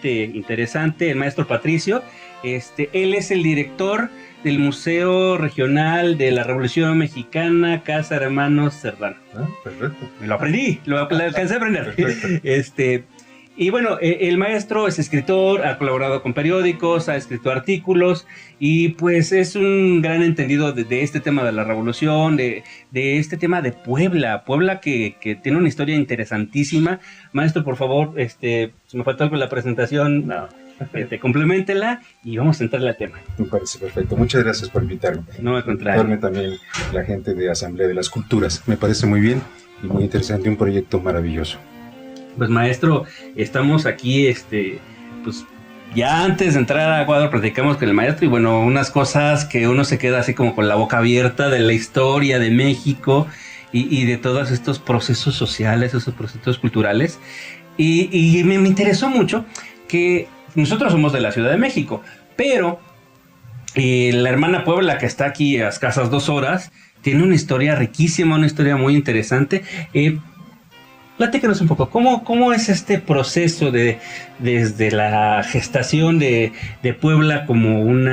Interesante, el maestro Patricio. Él es el director del Museo Regional de la Revolución Mexicana, Casa Hermanos Cerdán. Perfecto. Me lo aprendí, lo alcancé a aprender. Y bueno, el maestro es escritor, ha colaborado con periódicos, ha escrito artículos y pues es un gran entendido de este tema de la revolución, de este tema de Puebla que tiene una historia interesantísima. Maestro, por favor, si me faltó algo en la presentación, no, compleméntela y vamos a entrarle al tema. Me parece perfecto. Muchas gracias por invitarme. No, al contrario. Invitarme también la gente de Asamblea de las Culturas. Me parece muy bien y muy interesante, un proyecto maravilloso. Pues maestro, estamos aquí, pues ya antes de entrar a Ecuador platicamos con el maestro y bueno, unas cosas que uno se queda así como con la boca abierta de la historia de México y de todos estos procesos sociales, esos procesos culturales. Y me interesó mucho que nosotros somos de la Ciudad de México, pero la hermana Puebla, que está aquí a escasas 2 horas, tiene una historia riquísima, una historia muy interesante. Platícanos un poco, ¿cómo es este proceso desde la gestación de Puebla como un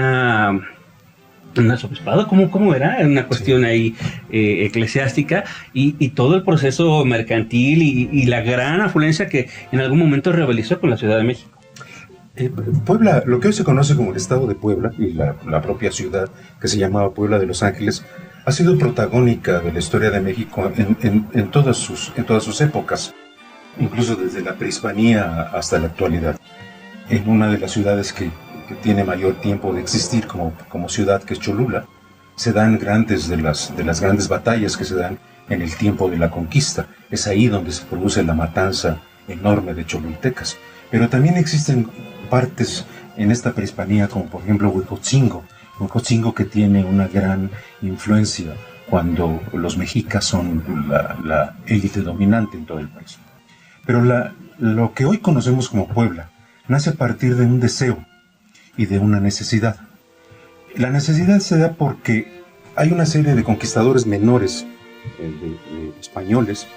arzobispado? ¿Cómo era? Una cuestión ahí eclesiástica y todo el proceso mercantil y la gran afluencia que en algún momento rivalizó con la Ciudad de México. Puebla, lo que hoy se conoce como el estado de Puebla y la propia ciudad que se llamaba Puebla de Los Ángeles, ha sido protagónica de la historia de México en todas sus épocas, incluso desde la prehispanía hasta la actualidad. En una de las ciudades que tiene mayor tiempo de existir como ciudad, que es Cholula, se dan grandes de las grandes batallas que se dan en el tiempo de la conquista. Es ahí donde se produce la matanza enorme de cholultecas. Pero también existen partes en esta prehispanía, como por ejemplo Huejotzingo, que tiene una gran influencia cuando los mexicas son la élite dominante en todo el país. Pero lo que hoy conocemos como Puebla nace a partir de un deseo y de una necesidad. La necesidad se da porque hay una serie de conquistadores menores, de españoles,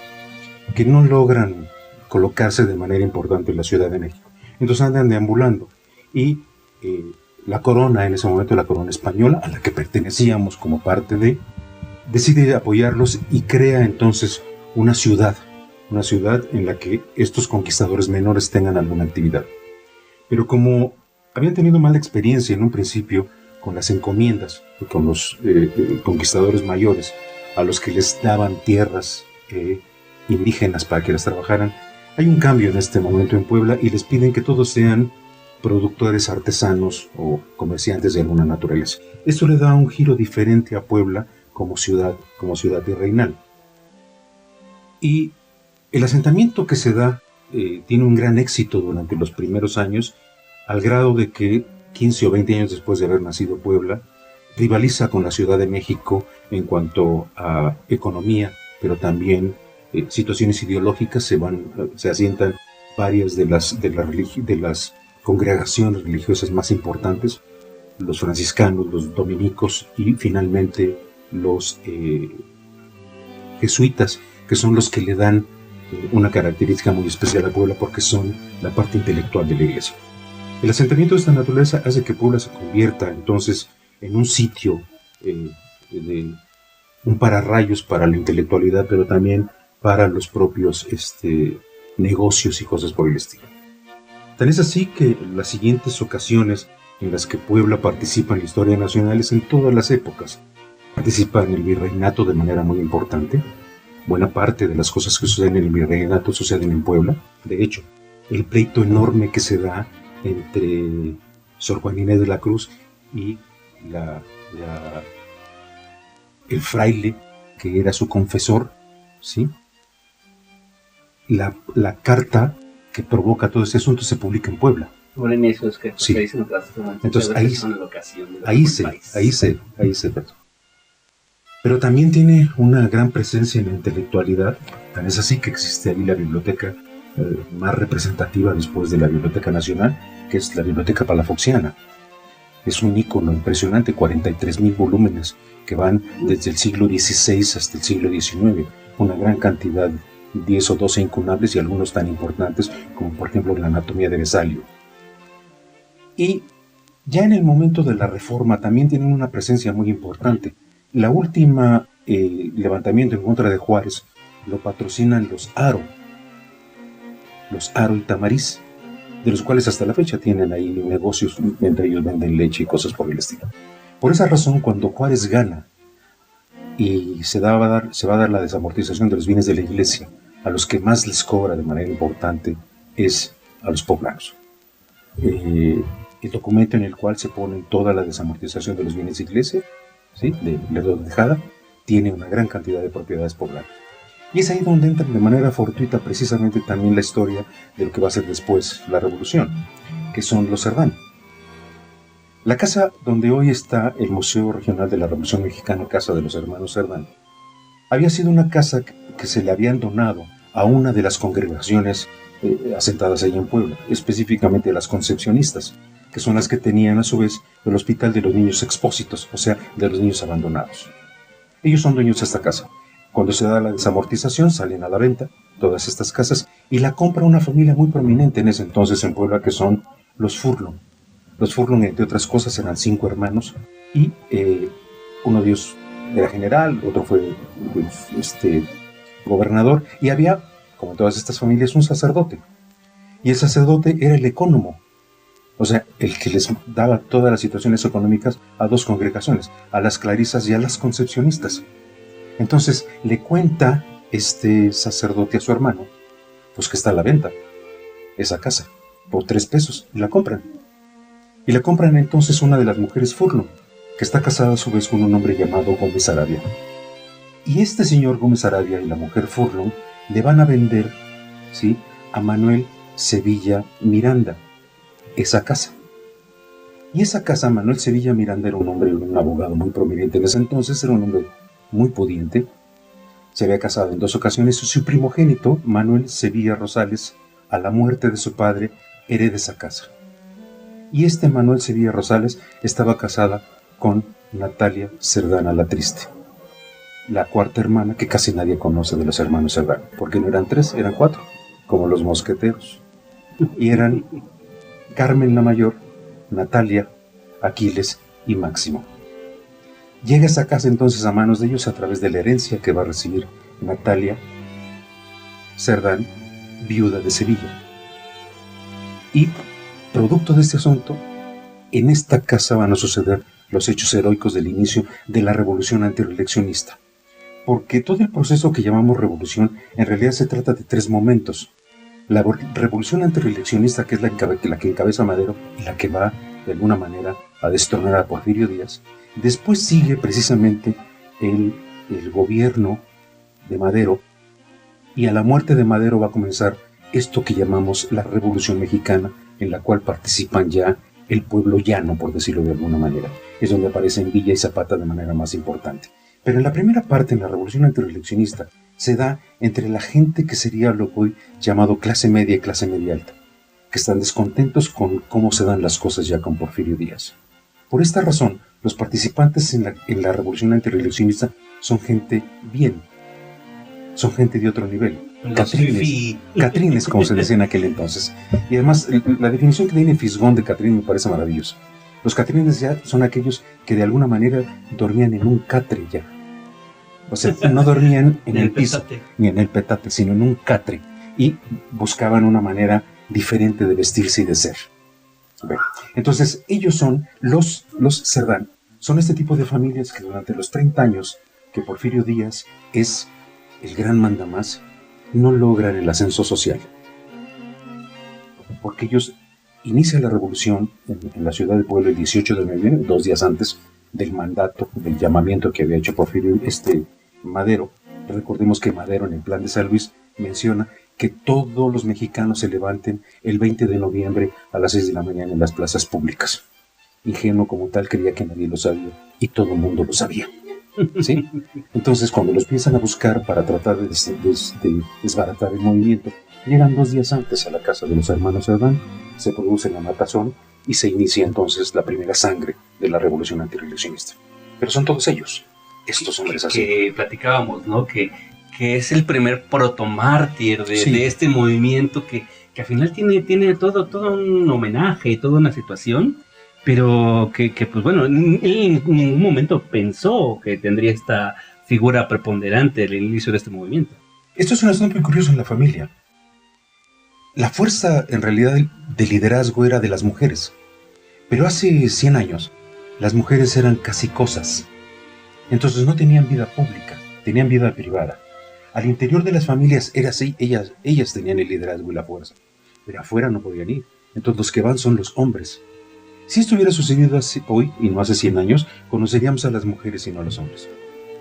que no logran colocarse de manera importante en la Ciudad de México. Entonces andan deambulando y la corona, en ese momento la corona española, a la que pertenecíamos como parte decide apoyarlos y crea entonces una ciudad en la que estos conquistadores menores tengan alguna actividad. Pero como habían tenido mala experiencia en un principio con las encomiendas, con los conquistadores mayores, a los que les daban tierras indígenas para que las trabajaran, hay un cambio en este momento en Puebla y les piden que todos sean productores artesanos o comerciantes de alguna naturaleza. Esto le da un giro diferente a Puebla como ciudad virreinal. Y el asentamiento que se da tiene un gran éxito durante los primeros años, al grado de que 15 o 20 años después de haber nacido Puebla, rivaliza con la Ciudad de México en cuanto a economía, pero también situaciones ideológicas. Se asientan varias de las congregaciones religiosas más importantes, los franciscanos, los dominicos y finalmente los jesuitas, que son los que le dan una característica muy especial a Puebla porque son la parte intelectual de la iglesia. El asentamiento de esta naturaleza hace que Puebla se convierta entonces en un sitio de un pararrayos para la intelectualidad, pero también para los propios negocios y cosas por el estilo. Tan es así que las siguientes ocasiones en las que Puebla participa en la historia nacional es en todas las épocas. Participa en el virreinato de manera muy importante. Buena parte de las cosas que suceden en el virreinato suceden en Puebla. De hecho, el pleito enorme que se da entre Sor Juana Inés de la Cruz y el fraile que era su confesor, ¿sí? La carta que provoca todo este asunto se publica en Puebla. Bueno, eso es que sí. Se dicen entonces ahí se pero también tiene una gran presencia en la intelectualidad. Tan es así que existe ahí la biblioteca más representativa después de la Biblioteca Nacional, que es la Biblioteca Palafoxiana. Es un ícono impresionante, 43,000 volúmenes que van desde el siglo XVI hasta el siglo XIX. Una gran cantidad, 10 o 12 incunables y algunos tan importantes como por ejemplo la anatomía de Vesalio. Y ya en el momento de la Reforma también tienen una presencia muy importante. La última levantamiento en contra de Juárez lo patrocinan los Haro y Tamariz, de los cuales hasta la fecha tienen ahí negocios, entre ellos venden leche y cosas por el estilo. Por esa razón, cuando Juárez gana y se va a dar la desamortización de los bienes de la iglesia, a los que más les cobra de manera importante es a los poblanos. El documento en el cual se pone toda la desamortización de los bienes de iglesia, ¿sí?, de Lerdo de Tejada, tiene una gran cantidad de propiedades poblanas. Y es ahí donde entra de manera fortuita precisamente también la historia de lo que va a ser después la Revolución, que son los Cerdán. La casa donde hoy está el Museo Regional de la Revolución Mexicana, Casa de los Hermanos Cerdán, había sido una casa que se le habían donado a una de las congregaciones asentadas allí en Puebla, específicamente las concepcionistas, que son las que tenían a su vez el Hospital de los Niños Expósitos, o sea, de los niños abandonados. Ellos son dueños de esta casa. Cuando se da la desamortización salen a la venta todas estas casas y la compra una familia muy prominente en ese entonces en Puebla, que son los Furlong. Los Furlong, entre otras cosas, eran 5 hermanos y uno de ellos era general, otro fue gobernador, y había, como en todas estas familias, un sacerdote. Y el sacerdote era el ecónomo, o sea, el que les daba todas las situaciones económicas a 2 congregaciones, a las clarisas y a las concepcionistas. Entonces le cuenta este sacerdote a su hermano, pues que está a la venta esa casa por 3 pesos, y la compran. Y la compran entonces una de las mujeres Furlong, que está casada a su vez con un hombre llamado Gómez Arabia. Y este señor Gómez Arabia y la mujer Furlong le van a vender, ¿sí?, a Manuel Sevilla Miranda esa casa. Y esa casa, Manuel Sevilla Miranda era un hombre, un abogado muy prominente en ese entonces, era un hombre muy pudiente, se había casado en 2 ocasiones. Su primogénito, Manuel Sevilla Rosales, a la muerte de su padre, hereda esa casa. Y este Manuel Sevilla Rosales estaba casada con Natalia Cerdán la Triste, la 4ª hermana que casi nadie conoce de los hermanos Cerdán, porque no eran 3, eran 4, como los mosqueteros. Y eran Carmen la mayor, Natalia, Aquiles y Máximo. Llega esa casa entonces a manos de ellos a través de la herencia que va a recibir Natalia Cerdán, viuda de Sevilla. Y producto de este asunto, en esta casa van a suceder los hechos heroicos del inicio de la revolución antireeleccionista. Porque todo el proceso que llamamos revolución en realidad se trata de 3 momentos. La revolución antireeleccionista, que es la que encabeza Madero y la que va de alguna manera a destronar a Porfirio Díaz. Después sigue precisamente el gobierno de Madero, y a la muerte de Madero va a comenzar esto que llamamos la Revolución Mexicana, en la cual participan ya el pueblo llano, por decirlo de alguna manera. Es donde aparecen Villa y Zapata de manera más importante. Pero en la primera parte, en la Revolución Antireeleccionista, se da entre la gente que sería lo que hoy llamado clase media y clase media alta, que están descontentos con cómo se dan las cosas ya con Porfirio Díaz. Por esta razón, los participantes en la Revolución Antireeleccionista son gente bien, son gente de otro nivel. Catrines, como se decía en aquel entonces. Y además, la definición que tiene Fisgón de Catrín me parece maravillosa. Los catrines ya son aquellos que de alguna manera dormían en un catre ya. O sea, no dormían en el piso, ni en el petate, sino en un catre. Y buscaban una manera diferente de vestirse y de ser. Bueno, entonces, ellos son los Cerdán. Son este tipo de familias que durante los 30 años que Porfirio Díaz es el gran mandamás, no logran el ascenso social. Porque ellos inician la revolución en la ciudad de Puebla el 18 de noviembre, 2 días antes del mandato, del llamamiento que había hecho Porfirio Madero. Recordemos que Madero en el plan de San Luis menciona que todos los mexicanos se levanten el 20 de noviembre a las 6 de la mañana en las plazas públicas. Ingenuo como tal, creía que nadie lo sabía, y todo el mundo lo sabía. ¿Sí? Entonces, cuando los empiezan a buscar para tratar de desbaratar el movimiento, llegan 2 días antes a la casa de los hermanos Cerdán, se produce la matazón y se inicia entonces la primera sangre de la revolución antirreeleccionista. Pero son todos ellos, estos hombres así. Que platicábamos, ¿no? Que es el primer protomártir de este movimiento que al final tiene todo un homenaje y toda una situación, pero que pues bueno, él en ningún momento pensó que tendría esta figura preponderante al inicio de este movimiento. Esto es un asunto muy curioso en la familia. La fuerza, en realidad, de liderazgo era de las mujeres. Pero hace 100 años, las mujeres eran casi cosas. Entonces no tenían vida pública, tenían vida privada. Al interior de las familias era así, ellas tenían el liderazgo y la fuerza. Pero afuera no podían ir. Entonces los que van son los hombres. Si esto hubiera sucedido hoy, y no hace 100 años, conoceríamos a las mujeres y no a los hombres.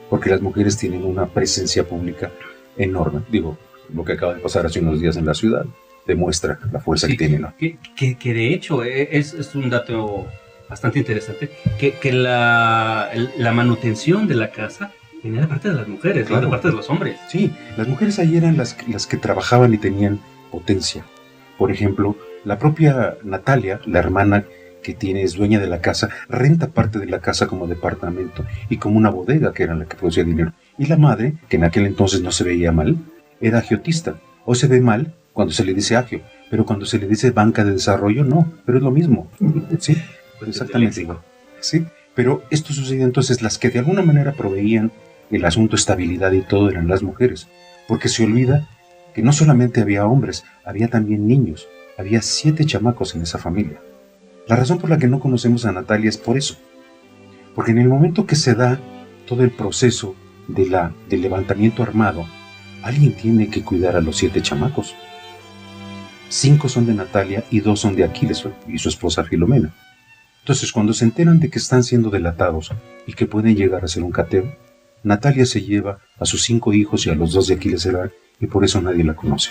Porque las mujeres tienen una presencia pública enorme. Digo, lo que acaba de pasar hace unos días en la ciudad demuestra la fuerza que tienen, ¿no? Que de hecho es un dato bastante interesante, que la manutención de la casa venía de parte de las mujeres, claro, no de parte de los hombres. Sí, las mujeres ahí eran las que trabajaban y tenían potencia. Por ejemplo, la propia Natalia, la hermana que es dueña de la casa, renta parte de la casa como departamento y como una bodega que era la que producía dinero. Y la madre, que en aquel entonces no se veía mal, era agiotista. Hoy se ve mal cuando se le dice agio, pero cuando se le dice banca de desarrollo, no, pero es lo mismo. Sí, pues exactamente igual. Sí, pero esto sucedió entonces, las que de alguna manera proveían el asunto estabilidad y todo eran las mujeres, porque se olvida que no solamente había hombres, había también niños, había 7 chamacos en esa familia. La razón por la que no conocemos a Natalia es por eso, porque en el momento que se da todo el proceso del levantamiento armado, alguien tiene que cuidar a los 7 chamacos. 5 son de Natalia y 2 son de Aquiles y su esposa Filomena. Entonces, cuando se enteran de que están siendo delatados y que pueden llegar a ser un cateo, Natalia se lleva a sus 5 hijos y a los 2 de Aquiles y por eso nadie la conoce.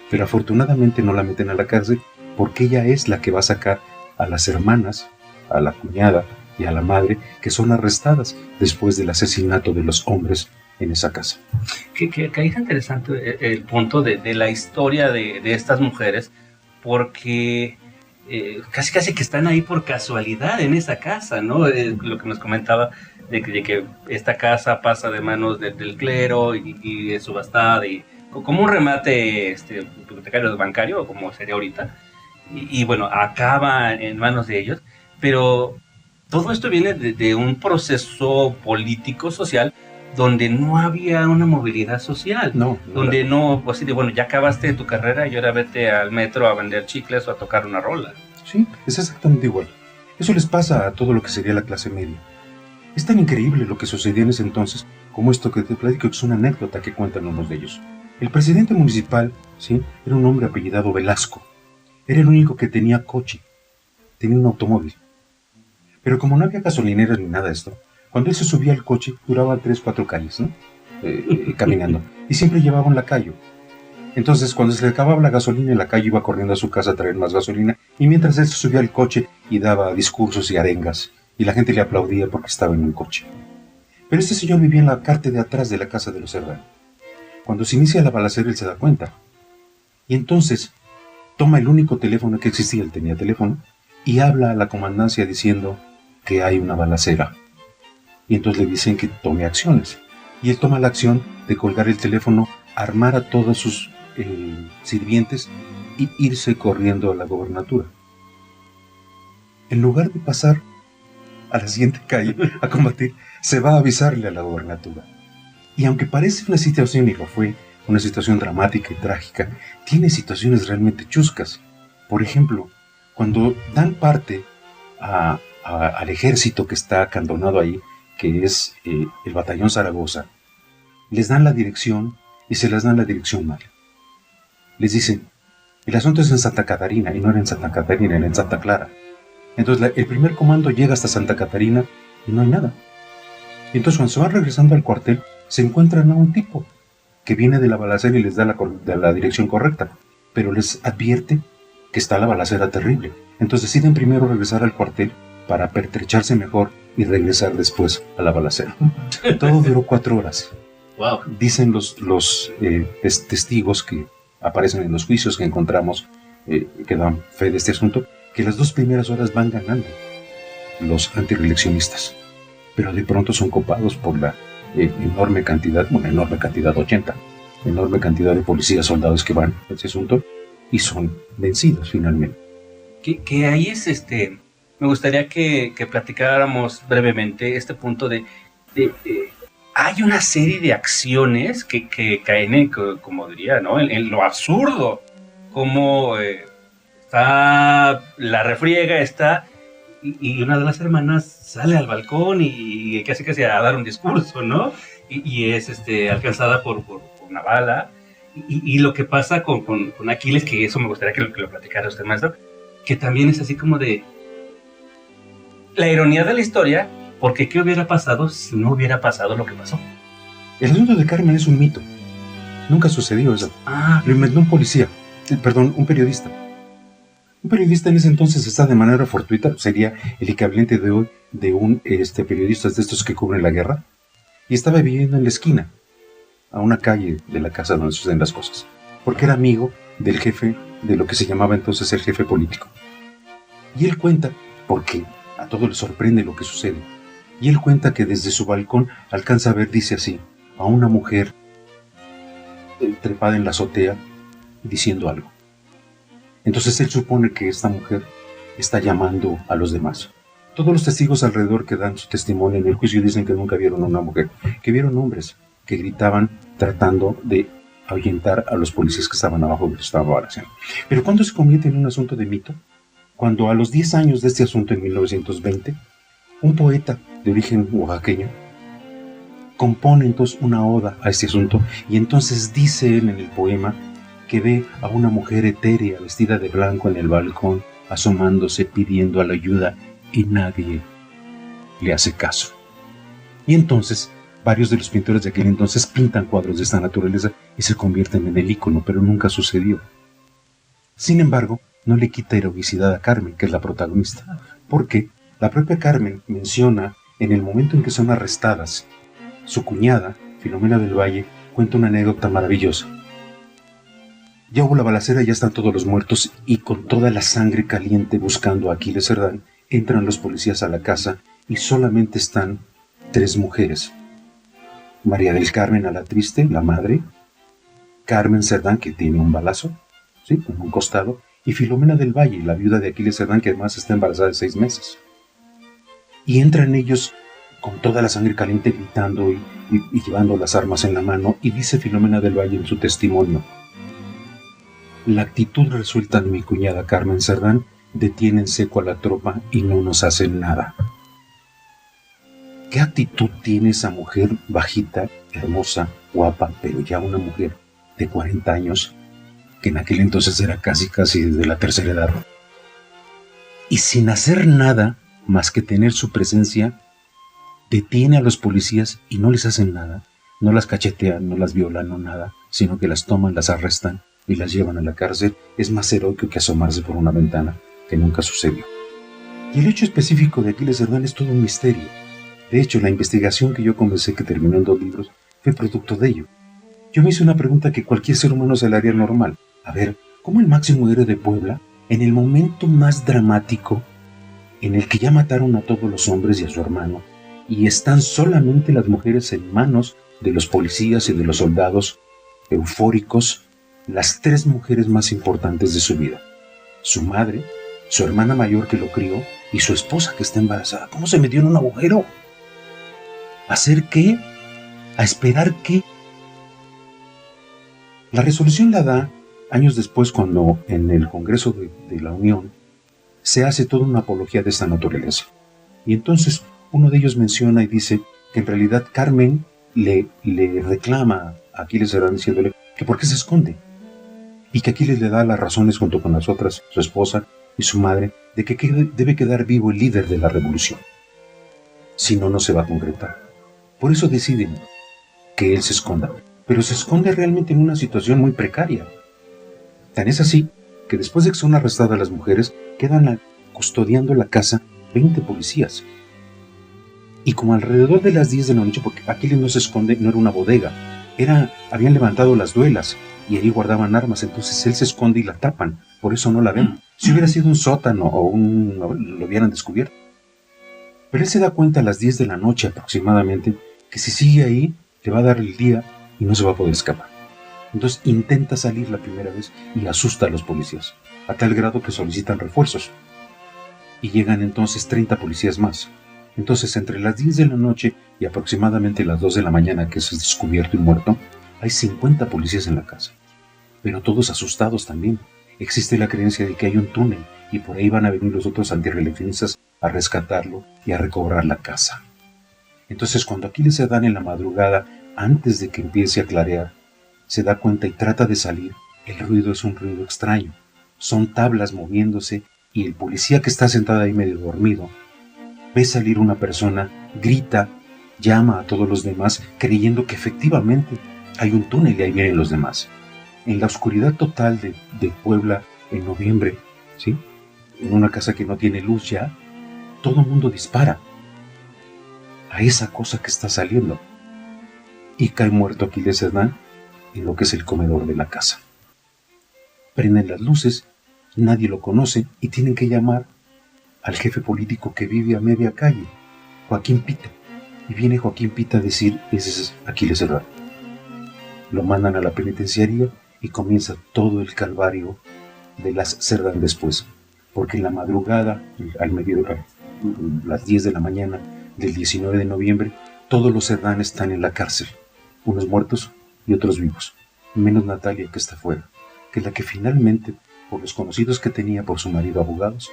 Pero afortunadamente no la meten a la cárcel porque ella es la que va a sacar a las hermanas, a la cuñada y a la madre que son arrestadas después del asesinato de los hombres en esa casa. Que ahí es interesante el punto de la historia de estas mujeres, porque casi que están ahí por casualidad en esa casa, ¿no? Lo que nos comentaba de que esta casa pasa de manos del clero y es subastada y como un remate hipotecario bancario, como sería ahorita, y bueno, acaba en manos de ellos, pero todo esto viene de un proceso político social donde no había una movilidad social, donde no, pues, bueno, ya acabaste tu carrera y ahora vete al metro a vender chicles o a tocar una rola. Sí, es exactamente igual. Eso les pasa a todo lo que sería la clase media. Es tan increíble lo que sucedía en ese entonces como esto que te platico, que es una anécdota que cuentan unos de ellos. El presidente municipal, ¿sí?, era un hombre apellidado Velasco. Era el único que tenía coche, tenía un automóvil. Pero como no había gasolineras ni nada de esto, cuando él se subía al coche, duraba 3-4 calles, ¿no? Caminando. Y siempre llevaba un lacayo. Entonces, cuando se le acababa la gasolina, el lacayo iba corriendo a su casa a traer más gasolina. Y mientras él se subía al coche y daba discursos y arengas. Y la gente le aplaudía porque estaba en un coche. Pero este señor vivía en la parte de atrás de la casa de los Serrano. Cuando se inicia la balacera, él se da cuenta. Y entonces, toma el único teléfono que existía, él tenía teléfono, y habla a la comandancia diciendo que hay una balacera. Y entonces le dicen que tome acciones. Y él toma la acción de colgar el teléfono, armar a todos sus sirvientes y irse corriendo a la gobernatura. En lugar de pasar a la siguiente calle a combatir, se va a avisarle a la gobernatura. Y aunque parece una situación, y lo fue, una situación dramática y trágica, tiene situaciones realmente chuscas. Por ejemplo, cuando dan parte al ejército que está acantonado ahí, que es el batallón Zaragoza, les dan la dirección y se las dan la dirección mal. Les dicen, el asunto es en Santa Catarina, y no era en Santa Catarina, era en Santa Clara. Entonces el primer comando llega hasta Santa Catarina y no hay nada. Y entonces cuando se van regresando al cuartel, se encuentran a un tipo que viene de la balacera y les da la dirección correcta, pero les advierte que está la balacera terrible. Entonces deciden primero regresar al cuartel para pertrecharse mejor y regresar después a la balacera. Todo duró 4 horas. Wow. Dicen los testigos que aparecen en los juicios que encontramos, que dan fe de este asunto, que las 2 primeras horas van ganando los antireeleccionistas, pero de pronto son copados por la enorme cantidad, 80, enorme cantidad de policías, soldados que van a ese asunto y son vencidos finalmente. Que ahí es me gustaría que platicáramos brevemente este punto de hay una serie de acciones que caen en, como diría, ¿no? En lo absurdo, como está la refriega, y una de las hermanas sale al balcón y casi a dar un discurso, ¿no? Y es alcanzada por una bala. Y lo que pasa con Aquiles, que eso me gustaría que lo platicara usted, maestro, que también es así como de la ironía de la historia, porque ¿qué hubiera pasado si no hubiera pasado lo que pasó? El asunto de Carmen es un mito. Nunca sucedió eso. Lo inventó un periodista. Un periodista en ese entonces está de manera fortuita, sería el equivalente de hoy de un periodista de estos que cubren la guerra, y estaba viviendo en la esquina, a una calle de la casa donde suceden las cosas, porque era amigo del jefe, de lo que se llamaba entonces el jefe político. Y él cuenta, porque a todos les sorprende lo que sucede, y él cuenta que desde su balcón alcanza a ver, dice así, a una mujer trepada en la azotea diciendo algo. Entonces él supone que esta mujer está llamando a los demás. Todos los testigos alrededor que dan su testimonio en el juicio dicen que nunca vieron a una mujer, que vieron hombres que gritaban tratando de ahuyentar a los policías que estaban abajo de lo que estaba haciendo. Pero ¿cuándo se convierte en un asunto de mito? Cuando a los 10 años de este asunto, en 1920, un poeta de origen oaxaqueño compone entonces una oda a este asunto, y entonces dice él en el poema que ve a una mujer etérea vestida de blanco en el balcón, asomándose pidiendo a la ayuda, y nadie le hace caso. Y entonces varios de los pintores de aquel entonces pintan cuadros de esta naturaleza y se convierten en el ícono, pero nunca sucedió. Sin embargo, no le quita heroicidad a Carmen, que es la protagonista, porque la propia Carmen menciona, en el momento en que son arrestadas, su cuñada, Filomena del Valle, cuenta una anécdota maravillosa. Ya hubo la balacera, ya están todos los muertos, y con toda la sangre caliente buscando a Aquiles Cerdán, entran los policías a la casa y solamente están 3 mujeres. María del Carmen a la triste, la madre, Carmen Cerdán, que tiene un balazo, ¿sí?, en un costado, y Filomena del Valle, la viuda de Aquiles Cerdán, que además está embarazada de 6 meses. Y entran ellos con toda la sangre caliente gritando y llevando las armas en la mano, y dice Filomena del Valle en su testimonio: la actitud resuelta de mi cuñada Carmen Cerdán detiene en seco a la tropa y no nos hacen nada. ¿Qué actitud tiene esa mujer bajita, hermosa, guapa, pero ya una mujer de 40 años, que en aquel entonces era casi de la tercera edad? Y sin hacer nada más que tener su presencia, detiene a los policías y no les hacen nada, no las cachetean, no las violan, no nada, sino que las toman, las arrestan y las llevan a la cárcel. Es más heroico que asomarse por una ventana, que nunca sucedió. Y el hecho específico de Aquiles Cerdán es todo un misterio. De hecho, la investigación que yo comencé, que terminó en 2 libros, fue producto de ello. Yo me hice una pregunta que cualquier ser humano se le haría normal. A ver, ¿cómo el máximo héroe de Puebla, en el momento más dramático, en el que ya mataron a todos los hombres y a su hermano, y están solamente las mujeres en manos de los policías y de los soldados eufóricos, las 3 mujeres más importantes de su vida: su madre, su hermana mayor que lo crió y su esposa que está embarazada? ¿Cómo se metió en un agujero? ¿A hacer qué? ¿A esperar qué? La resolución la da años después, cuando en el Congreso de la Unión se hace toda una apología de esta naturaleza. Y entonces uno de ellos menciona y dice que en realidad Carmen le reclama a Aquiles Cerdán diciéndole que por qué se esconde, y que Aquiles le da las razones junto con las otras, su esposa y su madre, de que debe quedar vivo el líder de la revolución. Si no, no se va a concretar. Por eso deciden que él se esconda, pero se esconde realmente en una situación muy precaria. Tan es así que después de que son arrestadas las mujeres, quedan custodiando la casa 20 policías. Y como alrededor de las 10 de la noche, porque Aquiles no se esconde, no era una bodega, habían levantado las duelas y ahí guardaban armas, entonces él se esconde y la tapan por eso no la ven. Si hubiera sido un sótano lo hubieran descubierto. Pero él se da cuenta a las 10 de la noche aproximadamente que si sigue ahí, le va a dar el día y no se va a poder escapar. Entonces intenta salir la primera vez y asusta a los policías, a tal grado que solicitan refuerzos. Y llegan entonces 30 policías más. Entonces, entre las 10 de la noche y aproximadamente las 2 de la mañana, que es descubierto y muerto, hay 50 policías en la casa. Pero todos asustados también. Existe la creencia de que hay un túnel y por ahí van a venir los otros antirreeleccionistas a rescatarlo y a recobrar la casa. Entonces, cuando Aquiles Cerdán en la madrugada, antes de que empiece a clarear, se da cuenta y trata de salir, el ruido es un ruido extraño. Son tablas moviéndose y el policía que está sentado ahí medio dormido ve salir una persona, grita, llama a todos los demás, creyendo que efectivamente hay un túnel y ahí vienen los demás. En la oscuridad total de Puebla en noviembre, ¿sí?, en una casa que no tiene luz ya, todo el mundo dispara a esa cosa que está saliendo. Y cae muerto Aquiles Cerdán en lo que es el comedor de la casa. Prenden las luces, nadie lo conoce y tienen que llamar al jefe político que vive a media calle, Joaquín Pita. Y viene Joaquín Pita a decir, ese es Aquiles Cerdán. Lo mandan a la penitenciaría y comienza todo el calvario de las Cerdán después. Porque en la madrugada, las 10 de la mañana del 19 de noviembre, todos los Cerdán están en la cárcel, unos muertos y otros vivos, menos Natalia, que está fuera, que es la que finalmente, por los conocidos que tenía por su marido abogados,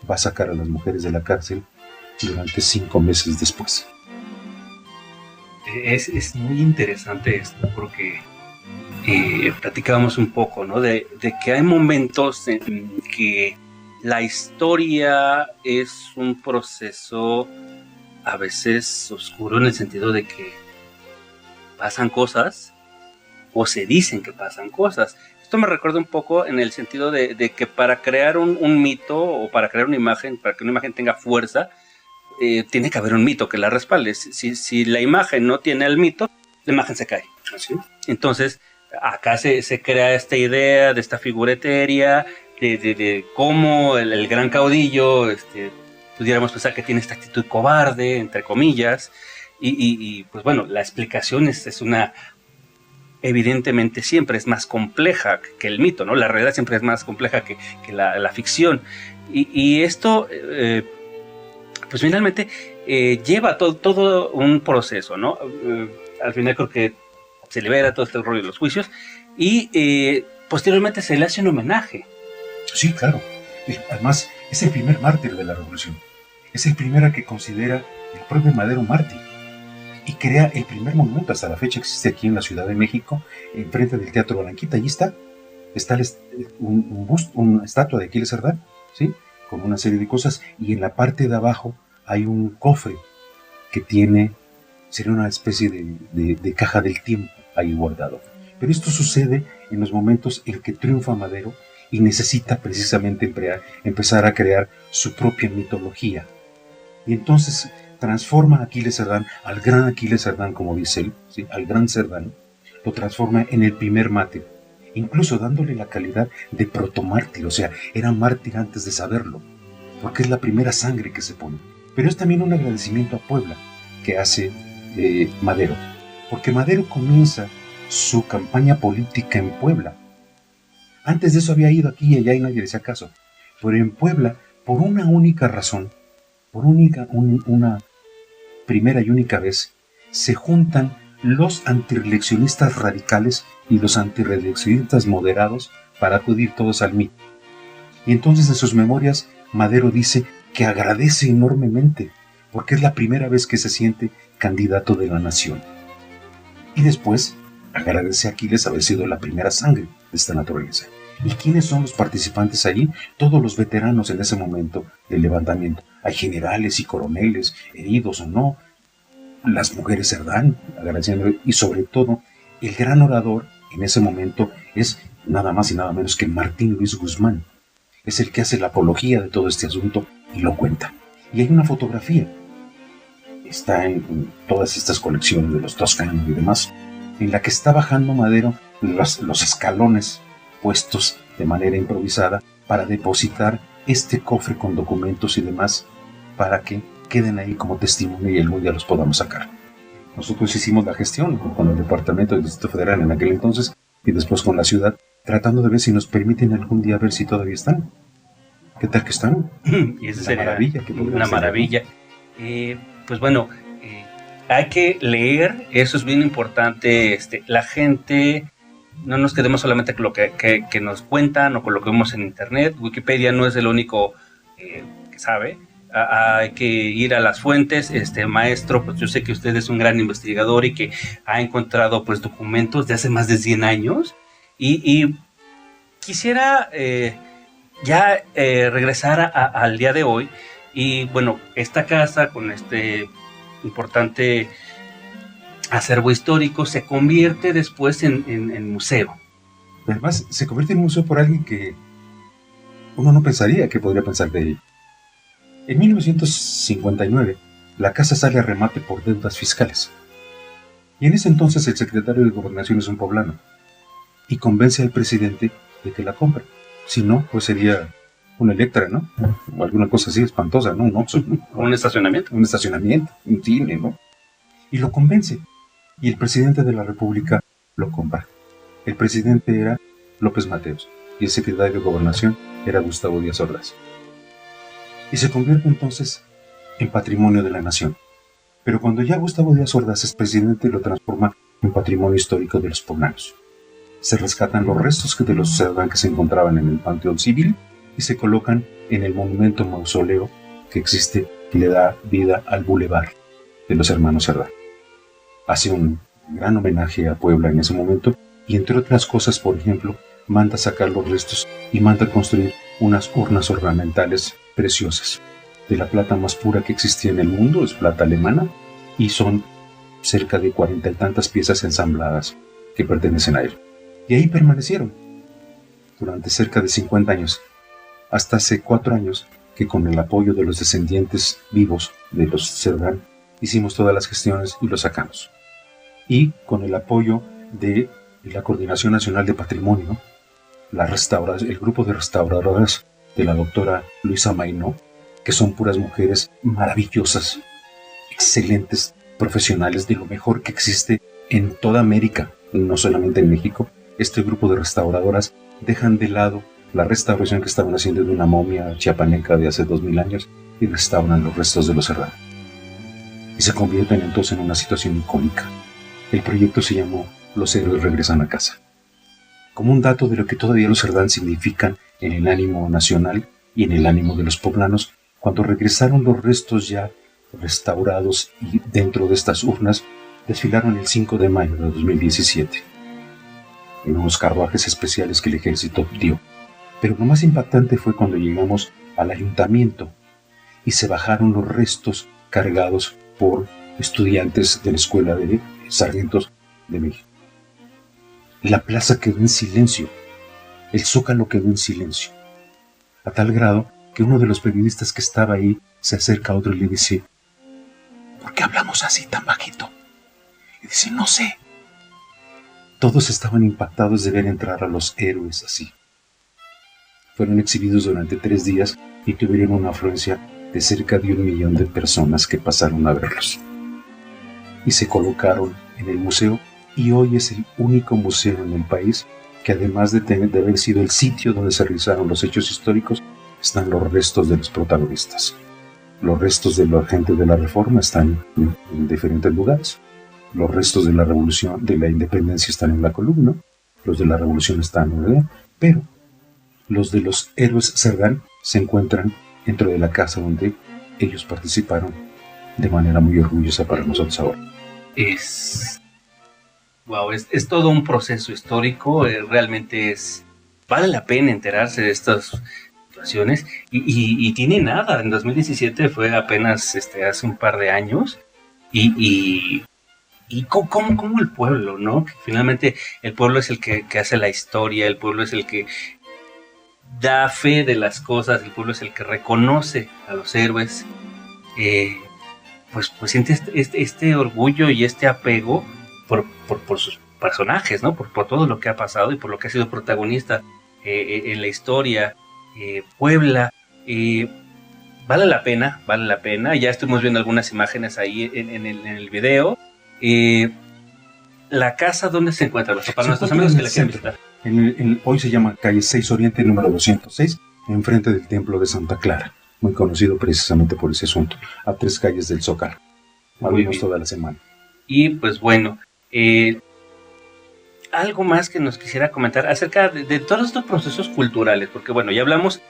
va a sacar a las mujeres de la cárcel durante 5 meses después. Es muy interesante esto porque platicábamos un poco, ¿no? De que hay momentos en que la historia es un proceso a veces oscuro, en el sentido de que pasan cosas o se dicen que pasan cosas. Esto me recuerda un poco en el sentido de que para crear un mito o para crear una imagen, para que una imagen tenga fuerza, tiene que haber un mito que la respalde. Si la imagen no tiene el mito, la imagen se cae. ¿Sí? Entonces, acá se crea esta idea de esta figura etérea, de cómo el gran caudillo, pudiéramos pensar que tiene esta actitud cobarde, entre comillas, y pues bueno, la explicación es una... Evidentemente siempre es más compleja que el mito, ¿no? La realidad siempre es más compleja que la ficción. Y esto, pues finalmente, lleva todo un proceso, ¿no? Al final creo que se libera todo este rollo de los juicios y posteriormente se le hace un homenaje. Sí, claro. Además, es el primer mártir de la revolución. Es el primero que considera el propio Madero mártir. Y crea el primer monumento, hasta la fecha existe aquí en la Ciudad de México, enfrente del Teatro Blanquita. Allí está una estatua de Aquiles Cerdán, ¿sí?, con una serie de cosas, y en la parte de abajo hay un cofre que sería una especie de caja del tiempo ahí guardado. Pero esto sucede en los momentos en que triunfa Madero y necesita precisamente empezar a crear su propia mitología. Y entonces transforma a Aquiles Cerdán, al gran Aquiles Cerdán, como dice él, ¿sí?, al gran Cerdán, lo transforma en el primer mártir, incluso dándole la calidad de protomártir, o sea, era mártir antes de saberlo, porque es la primera sangre que se pone. Pero es también un agradecimiento a Puebla que hace Madero, porque Madero comienza su campaña política en Puebla. Antes de eso había ido aquí y allá y nadie le hacía caso, pero en Puebla, por una única razón, una primera y única vez, se juntan los antirreeleccionistas radicales y los antirreeleccionistas moderados para acudir todos al MIT. Y entonces en sus memorias Madero dice que agradece enormemente porque es la primera vez que se siente candidato de la nación. Y después agradece a Aquiles haber sido la primera sangre de esta naturaleza. ¿Y quiénes son los participantes allí? Todos los veteranos en ese momento del levantamiento. Hay generales y coroneles, heridos o no. Las mujeres Cerdán, agradeciendo. Y sobre todo, el gran orador en ese momento es nada más y nada menos que Martín Luis Guzmán. Es el que hace la apología de todo este asunto y lo cuenta. Y hay una fotografía. Está en todas estas colecciones de los Toscanos y demás, en la que está bajando Madero los escalones puestos de manera improvisada para depositar este cofre con documentos y demás para que queden ahí como testimonio y algún día los podamos sacar. Nosotros hicimos la gestión con el Departamento del Distrito Federal en aquel entonces y después con la ciudad, tratando de ver si nos permiten algún día ver si todavía están. ¿Qué tal que están? Y esa sería una maravilla. Pues bueno, hay que leer, eso es bien importante. La gente, no nos quedemos solamente con lo que nos cuentan o con lo que vemos en internet. Wikipedia no es el único que sabe. Hay que ir a las fuentes. Maestro, pues yo sé que usted es un gran investigador y que ha encontrado pues documentos de hace más de 100 años y quisiera regresar al día de hoy. Y bueno, esta casa con este importante acervo histórico se convierte después en museo. Además, se convierte en museo por alguien que uno no pensaría que podría pensar de ello. En 1959, la casa sale a remate por deudas fiscales. Y en ese entonces el secretario de Gobernación es un poblano y convence al presidente de que la compre. Si no, pues sería un Electra, ¿no? O alguna cosa así espantosa, ¿no? Un Oxxo, ¿no? Un estacionamiento. Un estacionamiento, un cine, ¿no? Y lo convence. Y el presidente de la República lo compra. El presidente era López Mateos y el secretario de Gobernación era Gustavo Díaz Ordaz. Y se convierte entonces en patrimonio de la nación. Pero cuando ya Gustavo Díaz Ordaz es presidente, lo transforma en patrimonio histórico de los poblanos. Se rescatan los restos de los Cerdán que se encontraban en el Panteón Civil y se colocan en el monumento mausoleo que existe y le da vida al bulevar de los hermanos Cerdán. Hace un gran homenaje a Puebla en ese momento y entre otras cosas, por ejemplo, manda sacar los restos y manda construir unas urnas ornamentales preciosas. De la plata más pura que existía en el mundo, es plata alemana, y son cerca de 40 y tantas piezas ensambladas que pertenecen a él. Y ahí permanecieron durante cerca de 50 años, hasta hace 4 años que con el apoyo de los descendientes vivos de los Cerdán hicimos todas las gestiones y los sacamos. Y con el apoyo de la Coordinación Nacional de Patrimonio, el grupo de restauradoras de la doctora Luisa Mainó, que son puras mujeres maravillosas, excelentes profesionales, de lo mejor que existe en toda América, no solamente en México. Este grupo de restauradoras dejan de lado la restauración que estaban haciendo de una momia chiapaneca de hace 2000 años y restauran los restos de los Cerdán. Y se convierten entonces en una situación icónica. El proyecto se llamó Los héroes regresan a casa. Como un dato de lo que todavía los Cerdán significan en el ánimo nacional y en el ánimo de los poblanos, cuando regresaron los restos ya restaurados y dentro de estas urnas, desfilaron el 5 de mayo de 2017 en unos carruajes especiales que el ejército dio. Pero lo más impactante fue cuando llegamos al ayuntamiento y se bajaron los restos cargados por estudiantes de la Escuela de Sargentos de México. La plaza quedó en silencio, el zócalo quedó en silencio, a tal grado que uno de los periodistas que estaba ahí se acerca a otro y le dice: ¿por qué hablamos así tan bajito? Y dice: no sé. Todos estaban impactados de ver entrar a los héroes así. Fueron exhibidos durante 3 días y tuvieron una afluencia de cerca de 1 millón de personas que pasaron a verlos. Y se colocaron en el museo, y hoy es el único museo en el país que, además de haber sido el sitio donde se realizaron los hechos históricos, están los restos de los protagonistas. Los restos de la gente de la Reforma están en diferentes lugares. Los restos de la Revolución, de la Independencia, están en la columna. Los de la Revolución están en el... Pero los de los héroes Cerdán se encuentran dentro de la casa donde ellos participaron de manera muy orgullosa para nosotros ahora. Es todo un proceso histórico, realmente vale la pena enterarse de estas situaciones y tiene nada. En 2017 fue apenas hace un par de años y como el pueblo, ¿no? Que finalmente el pueblo es el que hace la historia, el pueblo es el que da fe de las cosas, el pueblo es el que reconoce a los héroes, pues siente este orgullo y este apego por sus personajes, ¿no? Por todo lo que ha pasado y por lo que ha sido protagonista en la historia. Puebla, vale la pena, ya estuvimos viendo algunas imágenes ahí en el video. La casa, ¿dónde se encuentra? Para nuestros amigos que la quieren visitar. Hoy se llama calle 6 Oriente, número 206, enfrente del templo de Santa Clara, muy conocido precisamente por ese asunto, a 3 calles del Zócalo. Abrimos toda la semana. Y pues bueno, algo más que nos quisiera comentar acerca de todos estos procesos culturales, porque bueno, ya hablamos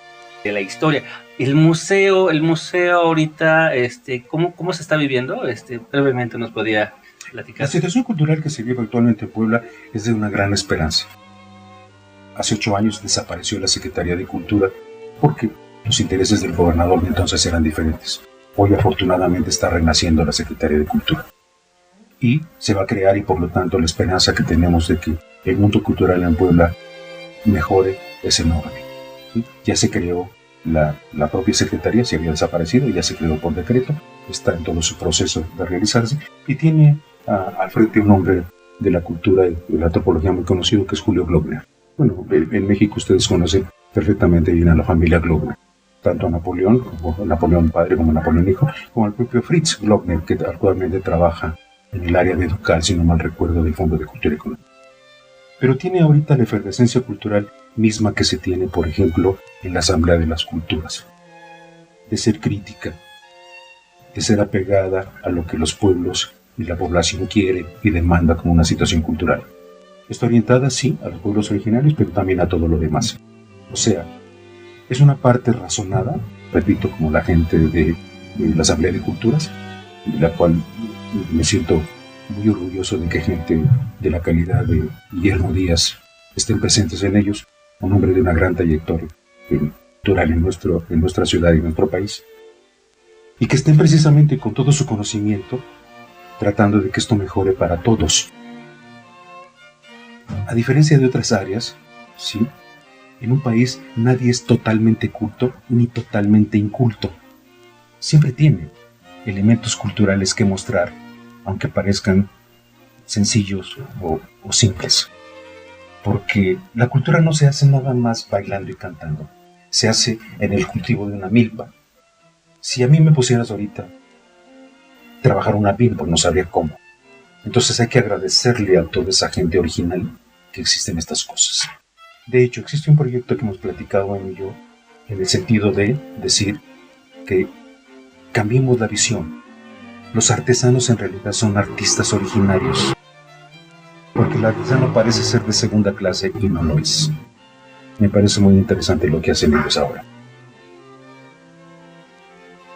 de la historia. El museo ahorita, ¿cómo se está viviendo? Brevemente nos podía platicar. La situación cultural que se vive actualmente en Puebla es de una gran esperanza. Hace 8 años desapareció la Secretaría de Cultura porque los intereses del gobernador de entonces eran diferentes. Hoy afortunadamente está renaciendo la Secretaría de Cultura. Y se va a crear, y por lo tanto la esperanza que tenemos de que el mundo cultural en Puebla mejore es enorme. Ya se creó la propia Secretaría, se había desaparecido, ya se creó por decreto, está en todo su proceso de realizarse y tiene al frente un hombre de la cultura y de la antropología muy conocido que es Julio Glockner. Bueno, en México ustedes conocen perfectamente bien a la familia Glockner, tanto a Napoleón, como a Napoleón padre como a Napoleón hijo, como al propio Fritz Glockner, que actualmente trabaja en el área de Educal, si no mal recuerdo, del Fondo de Cultura Económica. Pero tiene ahorita la efervescencia cultural misma que se tiene, por ejemplo, en la Asamblea de las Culturas, de ser crítica, de ser apegada a lo que los pueblos y la población quiere y demanda como una situación cultural. Está orientada, sí, a los pueblos originarios, pero también a todo lo demás. O sea, es una parte razonada, repito, como la gente de la Asamblea de Culturas, de la cual me siento muy orgulloso de que gente de la calidad de Guillermo Díaz estén presentes en ellos, un hombre de una gran trayectoria cultural en nuestra ciudad y en nuestro país, y que estén precisamente con todo su conocimiento tratando de que esto mejore para todos. A diferencia de otras áreas, ¿sí? En un país nadie es totalmente culto ni totalmente inculto. Siempre tiene elementos culturales que mostrar, aunque parezcan sencillos o simples. Porque la cultura no se hace nada más bailando y cantando. Se hace en el cultivo de una milpa. Si a mí me pusieras ahorita trabajar una milpa, no sabría cómo. Entonces hay que agradecerle a toda esa gente original que existen estas cosas. De hecho, existe un proyecto que hemos platicado en yo, en el sentido de decir que cambiemos la visión. Los artesanos en realidad son artistas originarios, porque el artesano parece ser de segunda clase y no lo es. Me parece muy interesante lo que hacen ellos ahora.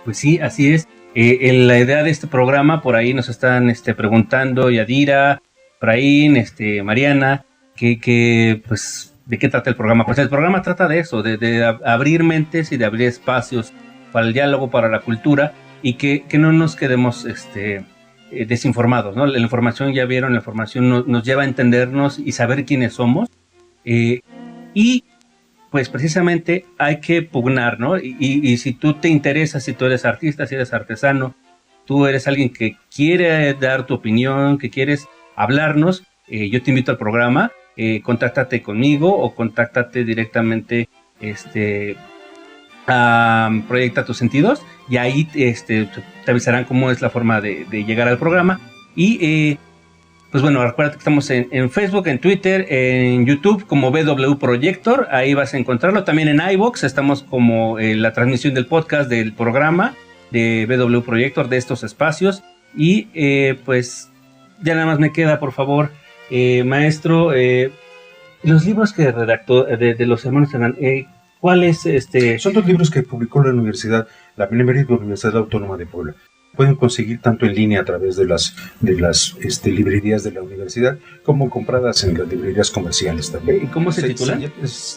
Pues sí, así es. La idea de este programa, por ahí nos están preguntando Yadira, Efraín, Mariana, pues, ¿de qué trata el programa? Pues el programa trata de eso, de abrir mentes y de abrir espacios para el diálogo, para la cultura, y que no nos quedemos desinformados, ¿no? La información, ya vieron, la información nos lleva a entendernos y saber quiénes somos, y pues precisamente hay que pugnar, ¿no? Y si tú te interesas, si tú eres artista, si eres artesano, tú eres alguien que quiere dar tu opinión, que quieres hablarnos, yo te invito al programa, contáctate conmigo o contáctate directamente a Proyecta Tus Sentidos, y ahí te avisarán cómo es la forma de llegar al programa. Y pues bueno, recuerda que estamos en Facebook, en Twitter, en YouTube como BW Projector, ahí vas a encontrarlo. También en iVoox estamos como la transmisión del podcast del programa de BW Projector, de estos espacios. Y pues ya nada más me queda, por favor, maestro, los libros que redactó de los hermanos Hernán, ¿cuál es Son 2 libros que publicó la universidad, la Benemérita Universidad Autónoma de Puebla. Pueden conseguir tanto en línea a través de las librerías de la universidad, como compradas en las librerías comerciales también. ¿Y cómo se titulan?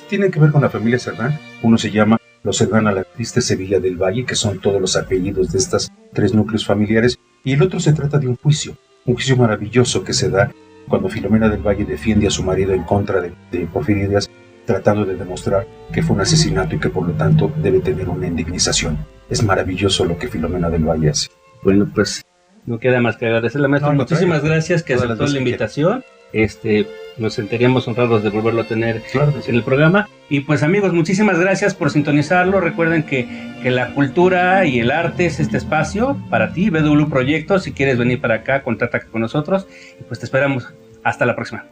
Tienen que ver con la familia Cerdán. Uno se llama Los Cerdán a la triste Sevilla del Valle, que son todos los apellidos de estas 3 núcleos familiares, y el otro se trata de un juicio maravilloso que se da cuando Filomena del Valle defiende a su marido en contra de Porfirio Díaz, tratando de demostrar que fue un asesinato y que por lo tanto debe tener una indemnización. Es maravilloso lo que Filomena del Valle hace. Bueno, pues no queda más que agradecerle, maestro. Muchísimas gracias que aceptó la invitación. nos sentiríamos honrados de volverlo a tener Claro que sí. en el programa. Y pues amigos, muchísimas gracias por sintonizarlo. Recuerden que la cultura y el arte es este espacio para ti, BW Proyectos. Si quieres venir para acá, contáctate con nosotros y pues te esperamos. Hasta la próxima.